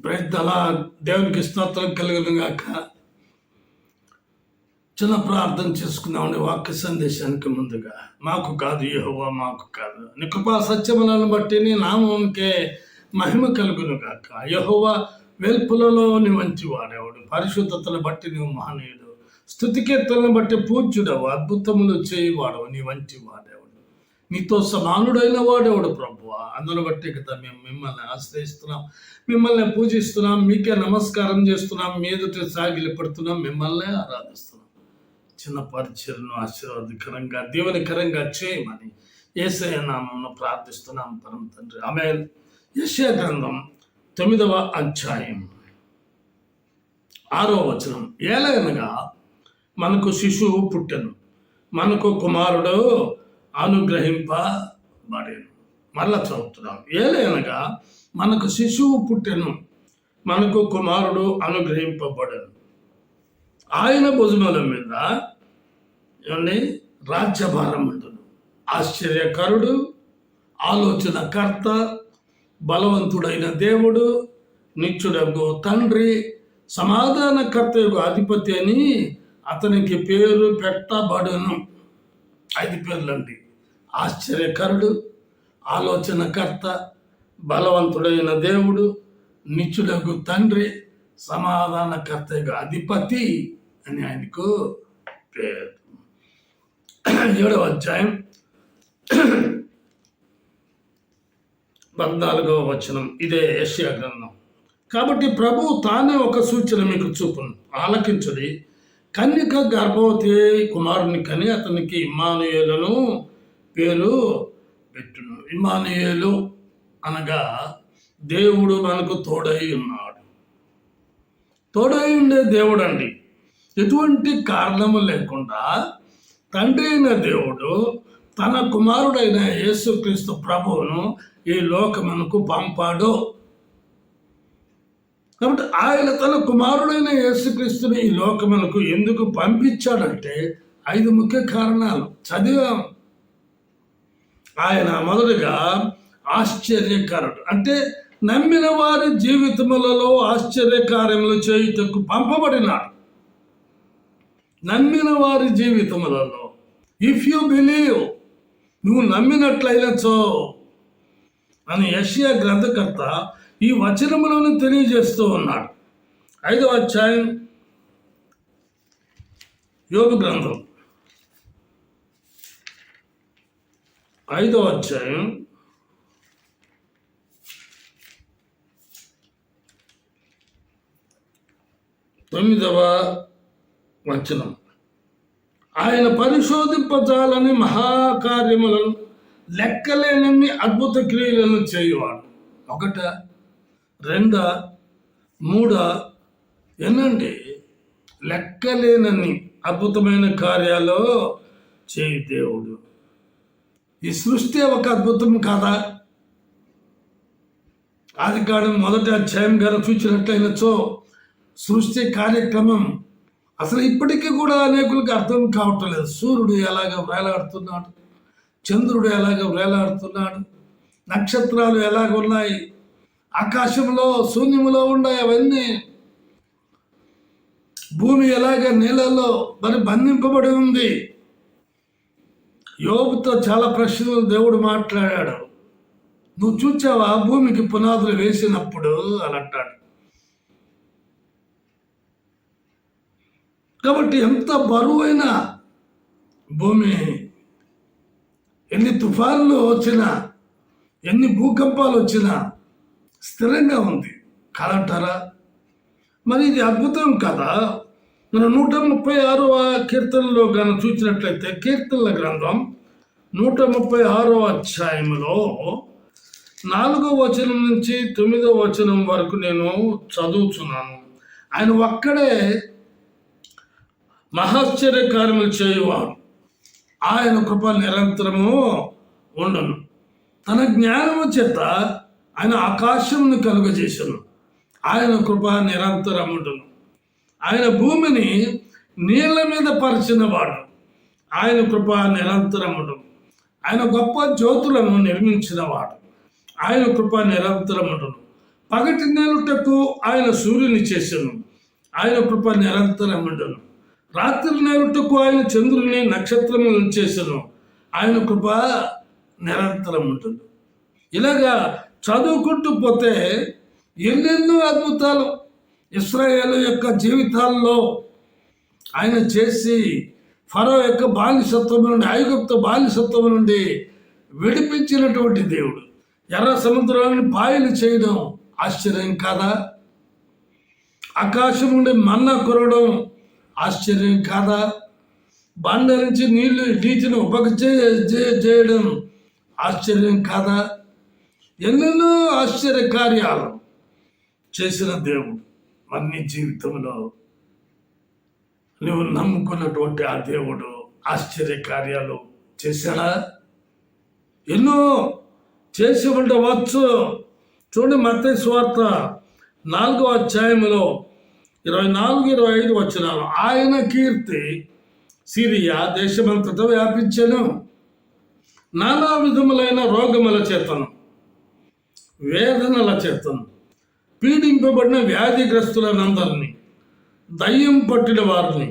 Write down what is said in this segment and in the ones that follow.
ప్రయత్నాల దేవునికి స్తోత్రం కలుగును గాక. చిన్న ప్రార్థన చేసుకుందామని వాక్య సందేశానికి ముందుగా, మాకు కాదు యెహోవా, మాకు కాదు, నీ కృపా సత్యములను బట్టి నీ నామంకే మహిమ కలుగును గాక. యెహోవా వెల్పులలో నీ మంచి వాడేవాడు, పరిశుద్ధతను బట్టి నీవు మహనీయుడు, స్తుతి కీర్తనను బట్టి పూజ్యుడవు, అద్భుతములు చేయవాడవు, నీ వంటి వాడేవాడు, నీతో సమానుడైన వాడేవాడు ప్రభువా. అందును బట్టి కదా మేము మిమ్మల్ని ఆశ్రయిస్తున్నాం, మిమ్మల్ని పూజిస్తున్నాం, మీకే నమస్కారం చేస్తున్నాం, మీ ఎదుట సాగిలి పడుతున్నాం, మిమ్మల్ని ఆరాధిస్తున్నాం. చిన్న పరిచయను ఆశీర్వాదకరంగా దీవెనకరంగా చేయమని యేసయ్య నామమున ప్రార్థిస్తున్నాం పరమ తండ్రి, ఆమేన్. యెషయా గ్రంథం 9వ అధ్యాయం 6వ వచనం. ఏలయనగా మనకు శిశువు పుట్టెను, మనకు కుమారుడు అనుగ్రహింపబడెను. మరలా చదువుతున్నాం. ఏలయనగా మనకు శిశువు పుట్టెను, మనకు కుమారుడు అనుగ్రహింపబడెను, ఆయన భుజముల మీద రాజ్యభారం ఉండును. ఆశ్చర్యకరుడు, ఆలోచనకర్త, బలవంతుడైన దేవుడు, నిత్యుడగు తండ్రి, సమాధానకర్తయగు అధిపతి అని అతనికి పేరు పెట్టబడును. 5 పేర్లండి. ఆశ్చర్యకరుడు, ఆలోచనకర్త, బలవంతుడైన దేవుడు, నిత్యుడగు తండ్రి, సమాధానకర్తయగు అధిపతి అని ఆయనకు పేరు. 7వ అధ్యాయం 14వ వచనం. ఇదే యెషయా గ్రంథం. కాబట్టి ప్రభువు తానే ఒక సూచన మీకు చూపును, ఆలకించుడి. కన్యక గర్భవతి కుమారుని కని అతనికి ఇమ్మానుయేలును పేరు పెట్టును. ఇమ్మానుయేలు అనగా దేవుడు మనకు తోడై ఉన్నాడు. తోడై ఉండే దేవుడు అండి. ఎటువంటి కారణము లేకుండా తండ్రి అయిన దేవుడు తన కుమారుడైన యేసుక్రీస్తు ప్రభువును ఈ లోకమునకు పంపాడు. కాబట్టి ఆయన తన కుమారుడైన యేసుక్రీస్తుని ఈ లోకమునకు ఎందుకు పంపించాడంటే 5 ముఖ్య కారణాలు చదివాం. ఆయన మొదటగా ఆశ్చర్యకరుడు, అంటే నమ్మిన వారి జీవితములలో ఆశ్చర్యకార్యములు చేయుటకు పంపబడినాడు. నమ్మిన వారి జీవితములలో, ఇఫ్ యు బిలీవ్, నువ్వు నమ్మినట్లయినచో అని యెషయా గ్రంథకర్త ఈ వచనములను తెలియజేస్తూ ఉన్నాడు. 5వ అధ్యాయం యోబు గ్రంథం 5వ అధ్యాయం 9వ వచనం. ఆయన పరిశోధింపజాలని మహాకార్యములను, లెక్కలేనన్ని అద్భుత క్రియలను చేయువాడు. 1, 2, 3 ఎనండి, లెక్కలేనన్ని అద్భుతమైన కార్యాలు చేయి దేవుడు. ఈ సృష్టి ఒక అద్భుతం కాదా? ఆదికాండం 1వ అధ్యాయం గారు చూసినట్లయినచో సృష్టి కార్యక్రమం అసలు ఇప్పటికీ కూడా అనేకులకు అర్థం కావటం లేదు. సూర్యుడు ఎలాగ వేలాడుతున్నాడు, చంద్రుడు ఎలాగ వేలాడుతున్నాడు, నక్షత్రాలు ఎలాగ ఉన్నాయి, ఆకాశంలో శూన్యములో ఉన్నాయి అవన్నీ, భూమి ఎలాగ నీళ్ళలో మరి బంధింపబడి ఉంది. యోబుతో చాలా ప్రశ్నలు దేవుడు మాట్లాడాడు. నువ్వు చూచావా భూమికి పునాదులు వేసినప్పుడు అని అంటాడు. కాబట్టి ఎంత బరువైన భూమి, ఎన్ని తుఫాన్లు వచ్చినా, ఎన్ని భూకంపాలు వచ్చినా స్థిరంగా ఉంది కాదంటారా? మరి ఇది అద్భుతం కదా. మనం 136వ కీర్తనలో కానీ చూసినట్లయితే, కీర్తనల గ్రంథం 136వ అధ్యాయంలో 4వ వచనం నుంచి 9వ వచనం వరకు నేను చదువుతున్నాను. ఆయన ఒక్కడే మహాశ్చర్యకార్యములు చేయువాడు, ఆయన కృప నిరంతరము ఉండను. తన జ్ఞానము చేత ఆయన ఆకాశమును కలుగజేసను, ఆయన కృప నిరంతరం ఉండను. ఆయన భూమిని నీళ్ల మీద పరిచినవాడు, ఆయన కృప నిరంతరం ఉండను. ఆయన గొప్ప జ్యోతులను నిర్మించినవాడు, ఆయన కృప నిరంతరం ఉండను. పగటి నేలుటకు ఆయన సూర్యుని చేసెను, ఆయన కృప నిరంతరముండును. రాత్రి నేలుటకు ఆయన చంద్రుని నక్షత్రములను చేసెను, ఆయన కృప నిరంతరముండును. ఇలాగా చదువుకుంటూ పోతే ఎన్నెన్నో అద్భుతాలు ఇశ్రాయేలు యొక్క జీవితాల్లో ఆయన చేసి ఫరో యొక్క బానిసత్వం నుండి, ఐగుప్తు బానిసత్వం నుండి విడిపించినటువంటి దేవుడు. ఎర్ర సముద్రాన్ని పాయలు చేయడం ఆశ్చర్యం కాదా? ఆకాశం నుండి మన్నా కురవడం ఆశ్చర్యం కాదా? బండ నుంచి నీటిని చేయడం ఆశ్చర్యం కాదా? ఎన్నెన్నో ఆశ్చర్య కార్యాలు చేసిన దేవుడు. మరి నీ జీవితంలో నువ్వు నమ్ముకున్నటువంటి ఆ దేవుడు ఆశ్చర్య కార్యాలు చేశాడా? ఎన్నో చేసి ఉండవచ్చు. చూడండి, మత్తయి సువార్త 4వ అధ్యాయంలో 24-25 వచనాలు. ఆయన కీర్తి సిరియా దేశమంతటా వ్యాపించెను. నానా విధములైన రోగముల చేతను, వేదనల చేతను పీడింపబడిన వ్యాధిగ్రస్తులనందరినీ, దయ్యం పట్టిన వారిని,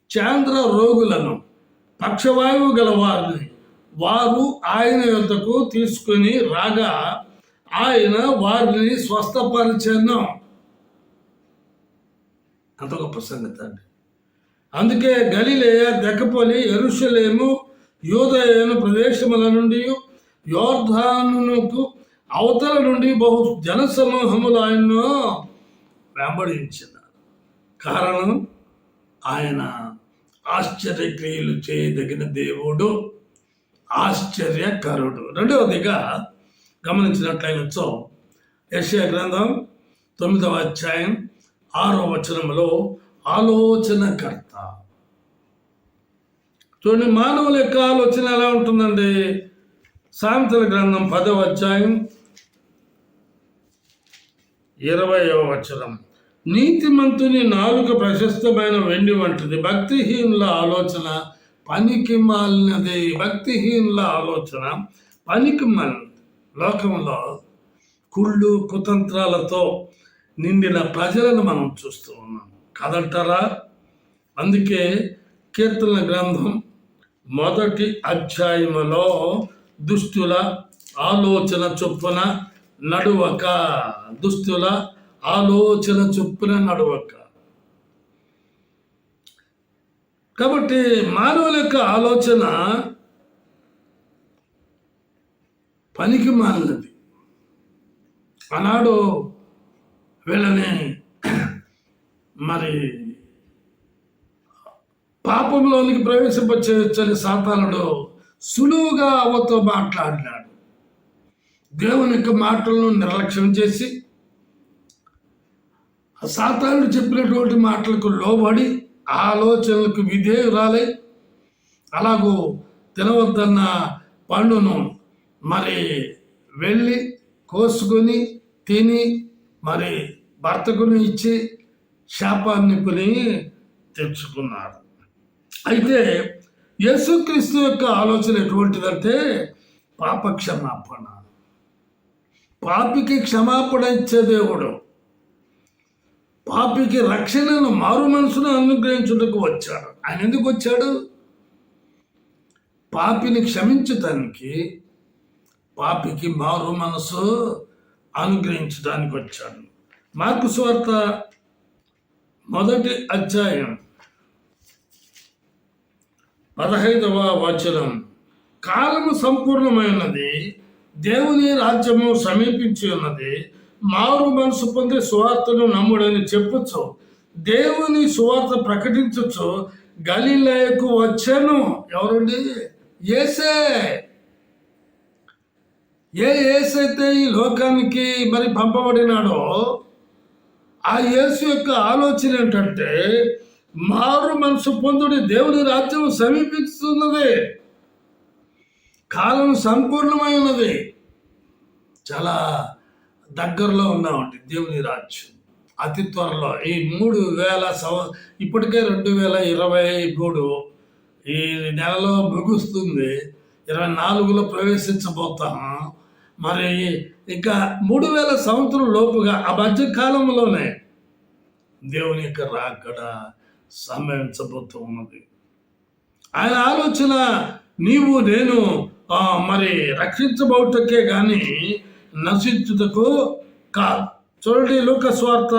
చాంద్ర రోగులను, పక్షవాయువు గల వారిని వారు ఆయన యొద్దకు తీసుకుని రాగా ఆయన వారిని స్వస్థపరిచెను. అంత గొప్ప సంగతి అండి. అందుకే గలిలయ, దెకపొలి, యెరూషలేము, యూదయను ప్రదేశముల నుండి యోర్దానుకు అవతల నుండి బహు జనసమూహములు ఆయన్ను వెంబడించినారు. కారణం, ఆయన ఆశ్చర్యక్రియలు చేయదగిన దేవుడు, ఆశ్చర్యకరుడు. రెండవదిగా గమనించినట్లయినచో యెషయా గ్రంథం 9వ అధ్యాయం 6వ వచనంలో ఆలోచనకర్త. చూడండి, మానవుల యొక్క ఆలోచన ఎలా ఉంటుందండి? సామెతల గ్రంథం 10వ అధ్యాయం 20వ వచనం, నీతిమంతుని నాలుక ప్రశస్తమైన వెండి వంటిది, భక్తిహీనుల ఆలోచన పనికి మాలినది. భక్తిహీనుల ఆలోచన పనికి మాలినది. లోకంలో కుళ్ళు కుతంత్రాలతో నిండిన ప్రజలను మనం చూస్తూ ఉన్నాం కదంటారా? అందుకే కీర్తన గ్రంథం 1వ అధ్యాయములో దుష్టుల ఆలోచన చొప్పున నడువక, దుష్టుల ఆలోచన చొప్పున నడువక. కాబట్టి మానవుల యొక్క ఆలోచన పనికి మాలినది. ఆనాడు వీళ్ళని మరి పాపంలోనికి ప్రవేశింపచేయొచ్చని సాతానుడు సులువుగా అవ్వతో మాట్లాడినాడు. దేవుని యొక్క మాటలను నిర్లక్ష్యం చేసి సాతానుడు చెప్పినటువంటి మాటలకు లోబడి ఆలోచనలకు విధేయురాలై అలాగూ తినవద్దన్న పండును మరి వెళ్ళి కోసుకొని తిని మరి భర్తకుని ఇచ్చి శాపాన్ని కొని తెచ్చుకున్నారు. అయితే యేసుక్రీస్తు యొక్క ఆలోచన ఎటువంటిదంటే పాప క్షమాపణ. పాపికి క్షమాపణ ఇచ్చే దేవుడు, పాపికి రక్షణను, మారు మనసును అనుగ్రహించుటకు వచ్చాడు. ఆయన ఎందుకు వచ్చాడు? పాపిని క్షమించటానికి, పాపికి మారు మనసు అనుగ్రహించడానికి వచ్చాడు. మార్కు సువార్త 1వ అధ్యాయం 15వ వచనం, కాలము సంపూర్ణమైనది, దేవుని రాజ్యము సమీపించి ఉన్నది, మారు మనసు పొంది సువార్తను నమ్ముడని చెప్పొచ్చు, దేవుని సువార్త ప్రకటించచ్చు, గలిలయకు వచ్చాను. ఎవరండి? యేసే. యేసైతే ఈ లోకానికి మరి పంపబడినాడో ఆ యేసు యొక్క ఆలోచన ఏంటంటే మారు మనసు పొందుడి, దేవుని రాజ్యం సమీపిస్తున్నది, కాలం సంపూర్ణమైనది, చాలా దగ్గరలో ఉన్నామండి దేవుని రాజ్యం. అతి త్వరలో ఈ 3000 ఇప్పటికే 2023 ఈ నెలలో ముగుస్తుంది, 24లో ప్రవేశించబోతాము. మరి ఇక 3000 సంవత్సరం లోపుగా ఆ మధ్య కాలంలోనే దేవుని యొక్క రాకడ సంభవించబోతూ ఉన్నది. ఆయన ఆలోచన నీవు నేను మరి రక్షించబోటకే కానీ నశించుటకు కాదు. చూడండి, లూకా సువార్త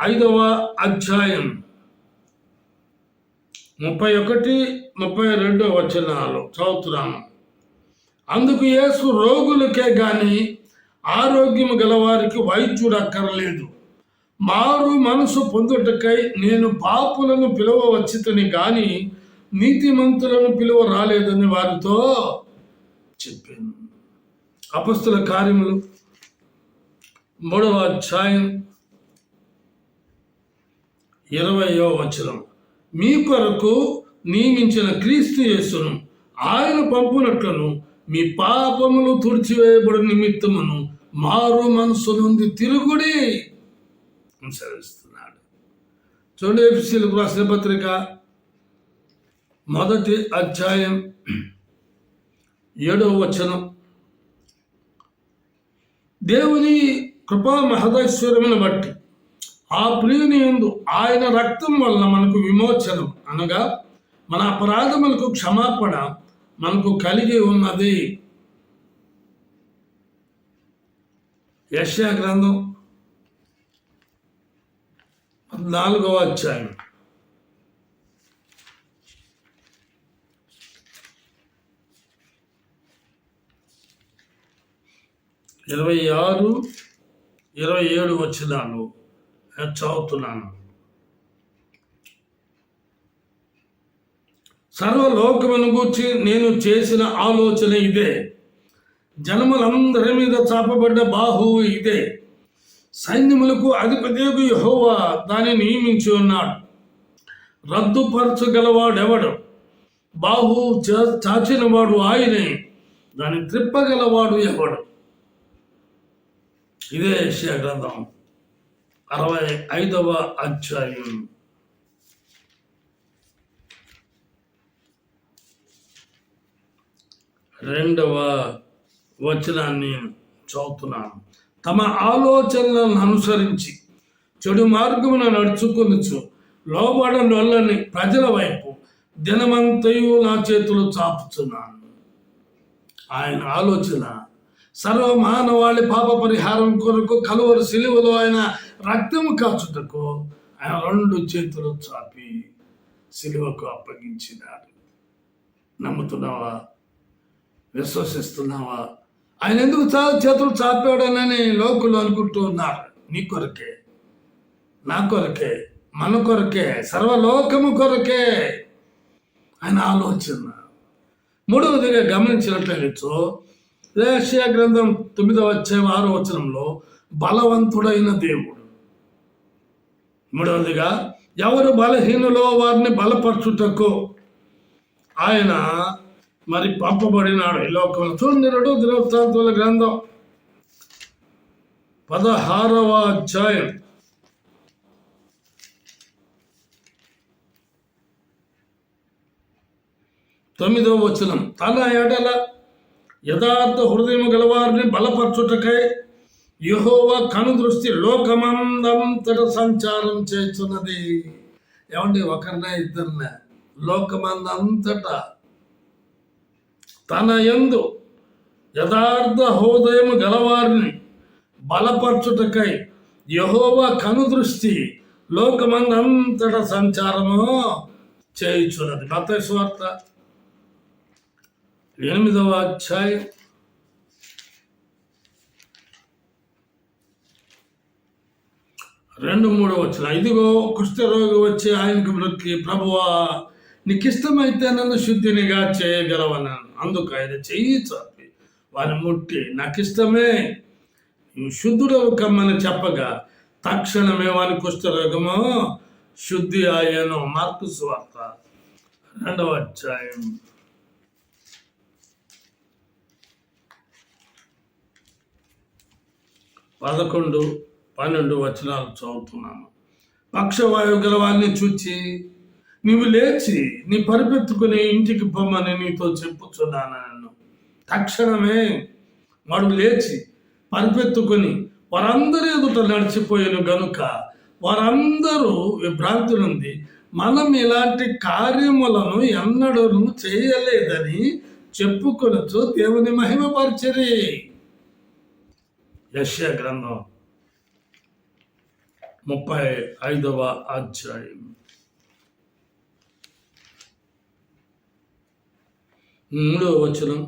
5వ అధ్యాయం 31, 32 వచనాలు చదువుతున్నాను. అందుకు యేసు, రోగులకే గాని ఆరోగ్యము గలవారికి వైద్యుడు అక్కరలేదు, మారు మనసు పొందుటకై నేను పాపులను పిలువవచ్చితిని గాని నీతిమంతులను పిలువ రాలేదని వారితో చెప్పాను. అపొస్తలుల కార్యములు 3వ అధ్యాయం 20వ వచనం. మీ కొరకు నియమించిన క్రీస్తు యేసును ఆయన పంపునట్లను మీ పాపములు తుడిచివేయబడి నిమిత్తమును మారు మనసు నుండి తిరుగుడి అనుసరిస్తున్నాడు. చూడండి, ఎఫెసీయులకు రాసిన పత్రిక 1వ అధ్యాయం 7వ వచనం. దేవుని కృపా మహదైశ్వర్యమును బట్టి ఆ ప్రియుని యందు ఆయన రక్తం వలన మనకు విమోచనం, అనగా మన అపరాధములకు క్షమాపణ మనకు కలిగి ఉన్నది. యెషయా గ్రంథం 14వ అధ్యాయం 26, 27 వచనాలు చదువుతున్నాను. సర్వలోకమును గూర్చి నేను చేసిన ఆలోచన ఇదే, జనములందరి మీద చాపబడ్డ బాహువు ఇదే, సైన్యములకు అధిపతియగు యెహోవా దాన్ని నియమించి ఉన్నాడు. రద్దుపరచగలవాడెవడు? బాహువు చాచినవాడు ఆయనే, దాన్ని త్రిప్పగలవాడు ఎవడు? ఇదే యెషయా గ్రంథం 65వ అధ్యాయం 2వ వచనాన్ని చదువుతున్నాను. తమ ఆలోచనలను అనుసరించి చెడు మార్గమున నడుచుకొనుచు లోబడని వల్లని ప్రజల వైపు దినమంతయు నా చేతులు చాపుచున్నాను. ఆయన ఆలోచన సర్వ మానవాళి పాప పరిహారం కొరకు కలువరి సిలువలో ఆయన రక్తము కాచుటకు ఆయన 2 చేతులు చాపి సిలువకు అప్పగించినాడు. నమ్ముతున్నావా? విశ్వసిస్తున్నావా? ఆయన ఎందుకు చేతులు చాపాడనని లోకులు అనుకుంటూ ఉన్నారు. నీ కొరకే, నా కొరకే, మన కొరకే, సర్వలోకము కొరకే ఆయన ఆలోచన. 3వదిగా గమనించినట్లయితే యెషయా గ్రంథం 9వ అధ్యాయం 6వ వచనంలో బలవంతుడైన దేవుడు. 3వదిగా ఎవరు బలహీనులో వారిని బలపరచుటకు ఆయన మరి పంపబడినాడు ఈ లోకంలో. చూడండి, 2వ దినవృత్తాంతముల గ్రంథం 16వ అధ్యాయం 9వ వచనం. తన ఎడల యథార్థ హృదయం గలవారిని బలపరచుటకై యెహోవా కనుదృష్టి లోకమందంతట సంచారం చేస్తున్నది. ఏమండి, ఒకరినే ఇద్దరినే? లోకమందంతటా తన యందు యథార్థ హృదయం గలవారిని బలపరచుటకై యెహోవా కనుదృష్టి లోకమందంతట సంచారము చేయుచున్నది. మత్తయి సువార్త 8వ అధ్యాయం 2-3 వచనం. ఇదిగో కుష్ఠరోగి వచ్చి ఆయనకు మ్రొక్కి, ప్రభువా నీకిష్టమైతే నన్ను శుద్ధినిగా చేయగలవన్నాను. అందుకు ఆయన చెయ్యి చాపి వారిని ముట్టి, నాకిష్టమే, శుద్ధుడవు కమ్మని చెప్పగా తక్షణమే వాని కుష్ఠరోగము శుద్ధి అయ్యను. మార్కు సువార్త 2వ అధ్యాయం 11-12 వచనాలు చదువుతున్నాను. పక్షవాయువు గలవాన్ని చూచి, నీవు లేచి నీ పరిపెత్తుకుని ఇంటికి పొమ్మని నీతో చెప్పుచున్నాను. తక్షణమే వాడు లేచి పరిపెత్తుకొని వారందరి ఎదుట నడిచిపోయాను గనుక వారందరూ విభ్రాంతి నుండి మనం ఇలాంటి కార్యములను ఎన్నడూ చేయలేదని చెప్పుకొనొచ్చు దేవుని మహిమపరచరి. యెషయా గ్రంథం 35వ అధ్యాయం 3వ వచనం.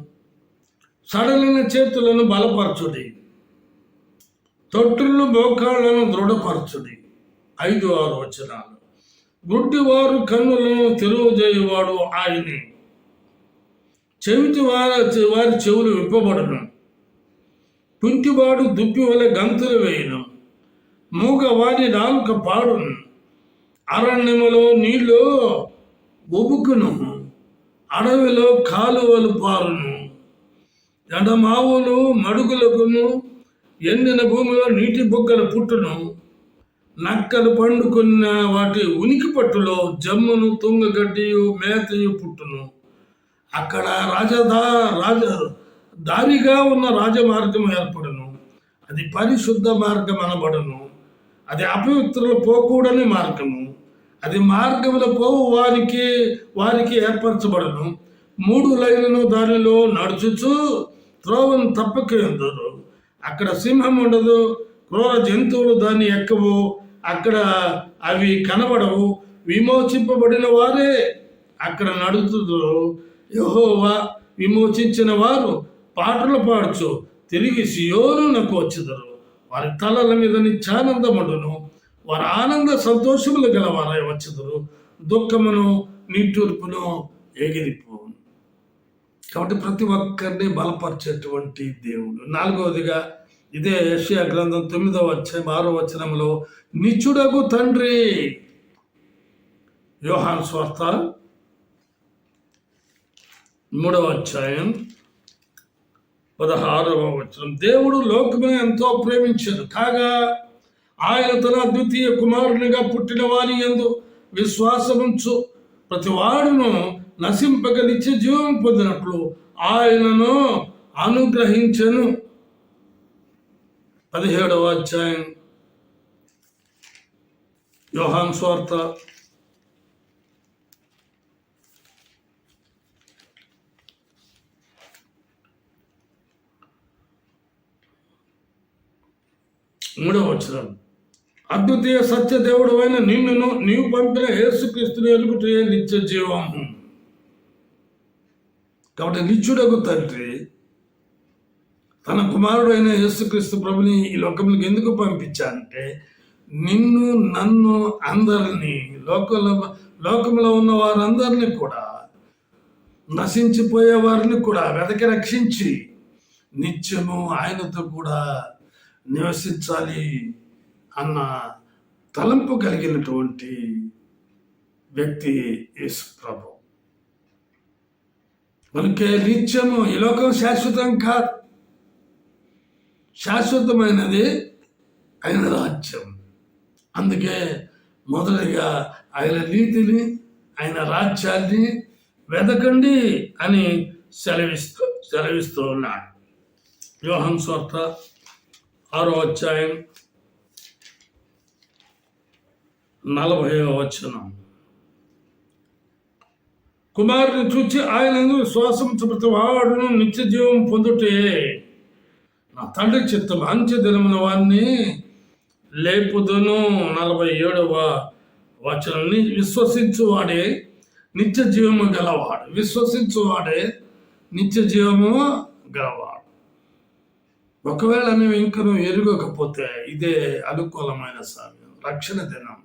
సడలిన చేతులను బలపరచుడి, తొట్టుళ్ళు మోకాళ్లను దృఢపరచుడి. 5-6 వచనాలు. గుడ్డివారు కన్నులను తెరువజేయువాడు ఆయనే, చెవిటి వారి చెవులు విప్పబడును, కుంటివాడు దుప్పి వలె గంతులు వేయును, మూగవాని నాలుక పాడును, అరణ్యములో నీళ్ళు ఉబుకును, అడవిలో కాలువలు పారును, ఎడమావులు మడుగులకును, ఎండిన భూమిలో నీటి బొగ్గలు పుట్టును, నక్కలు పండుకున్న వాటి ఉనికి పట్టులో జమ్మును తుంగగడ్డియు మేతయు పుట్టును. అక్కడ దారిగా ఉన్న రాజమార్గం ఏర్పడును, అది పరిశుద్ధ మార్గం అనబడును. అది అపవిత్రులు పోకూడని మార్గము, అది మార్గములో పోవు వారికి ఏర్పరచబడను. 3 లైన్లను దానిలో నడుచుచు త్రోవను తప్పకెందురు. అక్కడ సింహం ఉండదు, క్రూర జంతువులు దాన్ని ఎక్కవు, అక్కడ అవి కనబడవు. విమోచింపబడిన వారే అక్కడ నడుచుదురు. యెహోవా విమోచించిన వారు పాటలు పాడుచు తిరిగి సియోనునకు వచ్చుదురు. వారి తలల మీద నిత్యానందముండును, వారి ఆనంద సంతోషములు గలవారై వచ్చుదురు. దుఃఖమును నిట్టూర్పును ఎగిరిపోను. కాబట్టి ప్రతి ఒక్కరిని బలపరిచేటువంటి దేవుడు. 4వదిగా ఇదే యెషయా గ్రంథం 9వ అధ్యాయం 6వ వచనంలో నిత్యుడగు తండ్రి. యోహాను సువార్త 3వ అధ్యాయం 16వ వచనం. దేవుడు లోకమును ఎంతో ప్రేమించాడు కాగా ఆయన తన అద్వితీయ కుమారునిగా పుట్టిన వారి యందు విశ్వాసముంచు ప్రతి వాడును నశింపక నిత్య జీవం పొందినట్లు ఆయనను అనుగ్రహించెను. 17వ అధ్యాయం యోహాను సువార్త 3వ వచనం. అద్వితీయ సత్య దేవుడు అయిన నిన్నును నీవు పంపిన యేసుక్రీస్తుని ఎలుగుటే నిత్య జీవము. కాబట్టి నిత్యుడకు తండ్రి తన కుమారుడు అయిన యేసుక్రీస్తు ప్రభుని ఈ లోకంలోకి ఎందుకు పంపించాలంటే నిన్ను నన్ను అందరినీ లోకంలో ఉన్న వారందరినీ కూడా నశించిపోయే వారిని కూడా వెతకి రక్షించి నిత్యము ఆయనతో కూడా నివసించాలి అన్న తలంపు కలిగినటువంటి వ్యక్తి యేసు ప్రభు. మనకే నిత్యము ఈ లోకం శాశ్వతం కాదు, శాశ్వతమైనది ఆయన రాజ్యం. అందుకే మొదటిగా ఆయన నీతిని ఆయన రాజ్యాన్ని వెతకండి అని సెలవిస్తూ ఉన్నాడు. యోహాను సువార్త 6వ అధ్యాయం 40వ వచనం. కుమారుని చూచి ఆయన విశ్వాసం ప్రతి వాడును నిత్య జీవం పొందుటే నా తండ్రి చిత్తం అంచె దినమున వారిని లేపుదును. 47వ వచనం. విశ్వసించువాడే నిత్య జీవము గలవాడు. విశ్వసించువాడే నిత్య జీవము గలవాడు. ఒకవేళ మేము ఇంకా ఎరుగకపోతే ఇదే అనుకూలమైన సమయం, రక్షణ దినం.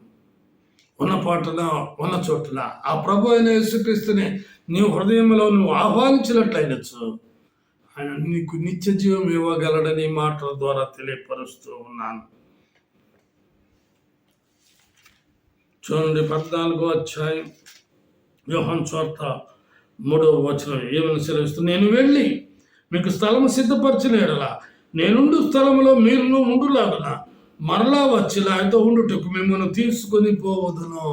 ఉన్న చోటున ఆ ప్రభు అయిన యేసుక్రీస్తుని నీవు హృదయంలో ఆహ్వానించినట్లయినచ్చు ఆయన నీకు నిత్య జీవం ఇవ్వగలడని మాటల ద్వారా తెలియపరుస్తూ ఉన్నాను. చూడండి 14వ అధ్యాయం యోహాను సువార్త 3వ వచనం ఏమని సెలవిస్తుంది. నేను వెళ్ళి మీకు స్థలము సిద్ధపరిచిన ఎడల నేనుండు స్థలంలో మీరును ఉండులాగున మరలా వచ్చి ఆయనతో ఉండుటకు మిమ్మల్ని తీసుకొని పోవదును.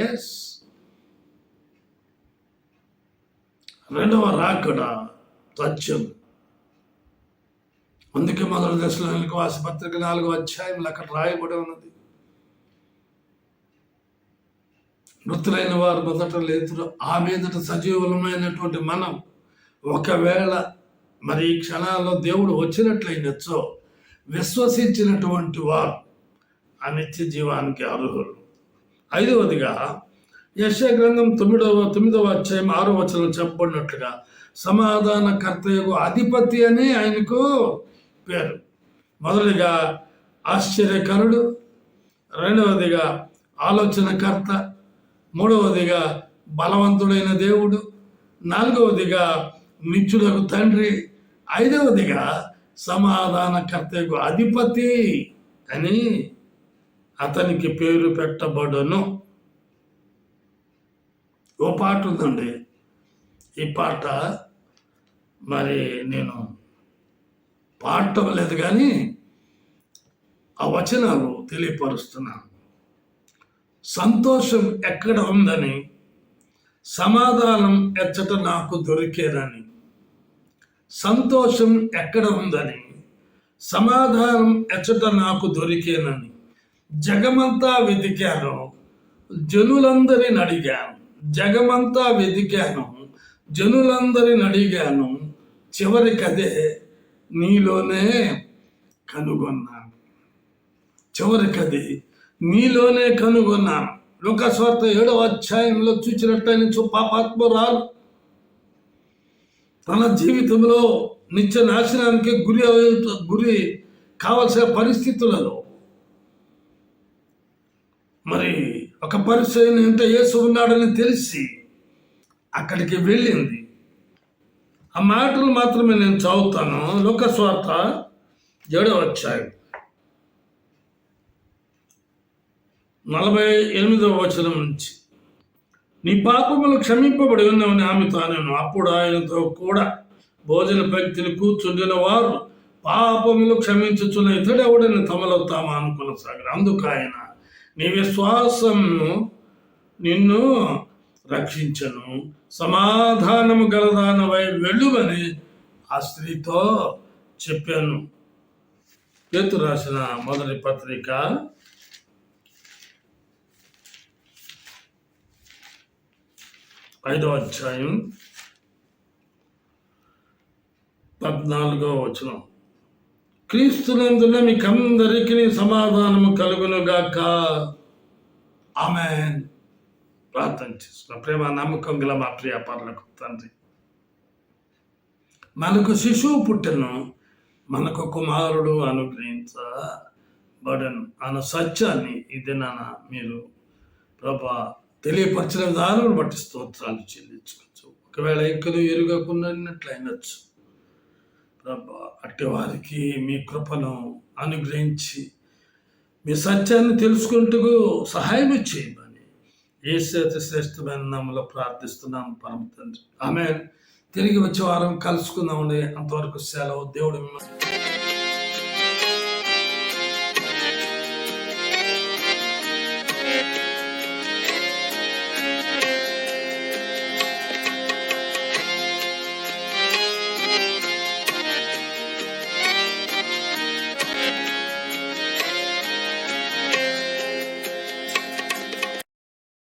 ఎస్, రెండవ రాకడ సత్యం. అందుకే మొదటి దశలోనికి వాసపత్రిక 4వ అధ్యాయంలో అక్కడ రాయబడి ఉన్నది, మృతులైన వారు మొదట లేతురు, ఆ మీదట సజీవులమైనటువంటి మనం ఒకవేళ మరి ఈ క్షణాల్లో దేవుడు వచ్చినట్లయినచ్చో విశ్వసించినటువంటి వారు ఆ నిత్య జీవానికి అర్హులు. 5వదిగా యెషయా గ్రంథం 9వ అధ్యాయం 6వ వచనం చెప్పబడినట్లుగా సమాధానకర్తయగు అధిపతి అని ఆయనకు పేరు. మొదటిగా ఆశ్చర్యకరుడు, రెండవదిగా ఆలోచనకర్త, మూడవదిగా బలవంతుడైన దేవుడు, 4వదిగా నిత్యులకు తండ్రి, 5వదిగా సమాధానకర్తకు అధిపతి అని అతనికి పేరు పెట్టబడును. ఓ పాట ఉందండి, ఈ పాట మరి నేను పాడటం లేదు కానీ ఆ వచనాలు తెలియపరుస్తున్నాను. సంతోషం ఎక్కడ ఉందని సమాధానం ఎచ్చట నాకు దొరికేదని, సంతోషం ఎక్కడ ఉందని సమాధానం ఎచ్చట నాకు దొరికేనని జగమంతా వెతికాను, జనులందరిని అడిగాను, జగమంతా వెతికాను, జనులందరిని అడిగాను, చివరికదే నీలోనే కనుగొన్నాను, చివరికది నీలోనే కనుగొన్నాను. లూకా సువార్త 7వ అధ్యాయంలో చూసినట్టు పాపాత్మురాలు తన జీవితంలో నిత్య నాశనానికి గురి కావలసిన పరిస్థితులలో మరి ఒక పరిచయం అంటే యేసు ఉన్నాడని తెలిసి అక్కడికి వెళ్ళింది. ఆ మాటలు మాత్రమే నేను చదువుతాను. లూకా సువార్త 7వ అధ్యాయం 48వ వచనం నుంచి, నీ పాపములు క్షమింపబడి ఉన్నామని ఆమెతో అనెను. అప్పుడు ఆయనతో కూడా భోజన పంక్తిని కూర్చుండిన వారు పాపములు క్షమించుచున్న ఇతడెవడని తమలో తాము అనుకొనసాగారు. అందుకు ఆయన, నీ విశ్వాసము నిన్ను రక్షించను, సమాధానము గలదానవై వెళ్ళుమని ఆ స్త్రీతో చెప్పాను. పేతురు రాసిన మొదటి పత్రిక 5వ అధ్యాయం 14వ వచనం, క్రీస్తునందున మీకందరికీ సమాధానము కలుగునుగాక. ఆమేన్. ప్రార్థన చేసుకున్న ప్రేమ నమ్మకం గల మా ప్రియ పరలోకపు తండ్రి, మనకు శిశువు పుట్టెను, మనకు కుమారుడు అనుగ్రహించబడెను అన్న సత్యాన్ని ఇది మీరు ప్రభా తెలియపరిచిన విధానం బట్టి స్తోత్రాలు చెల్లించుకోవచ్చు. ఒకవేళ ఎక్కడో ఎరుగకున్నట్లయినచ్చు ప్రభా, అట్టి వారికి మీ కృపను అనుగ్రహించి మీ సత్యాన్ని తెలుసుకుంటూ సహాయం చేయమని యేసు శ్రేష్టమైన నామములో ప్రార్థిస్తున్నాం పరమ తండ్రి. ఆమేన్. తిరిగి వచ్చే వారం కలుసుకుందామండి. అంతవరకు సెలవు. దేవుడు